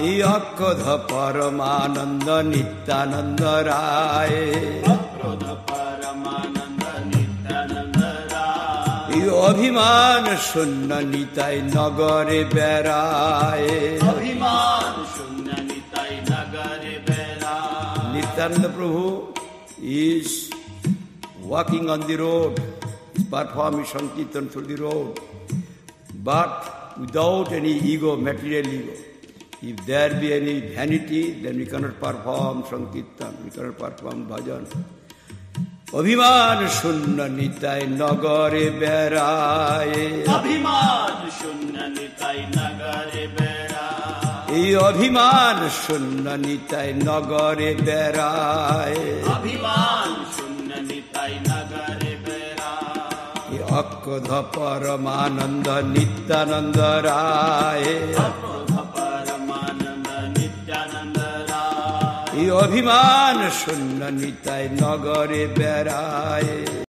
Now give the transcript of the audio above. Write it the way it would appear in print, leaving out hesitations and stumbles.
এই অক্রোধ পরমানন্দ নিত্যানন্দ রায়, এই অভিমান শূন্য নিতাই নগরে বেড়ায়, Nityananda Prabhu is walking on the road, performing Sankirtan through the road, but without any ego, material ego. If there be any vanity, then we cannot perform Sankirtan, we cannot perform bhajan. Abhiman shunna nitai nagare beraye, Abhiman shunna nitai nagare beraye, ei abhiman shunna nitai nagare beraye, Abhiman shunna nitai nagare beraye, ei akrodha paramananda nityananda raye, এই অভিমান শূন্য নিতাই নগরে বেড়ায়।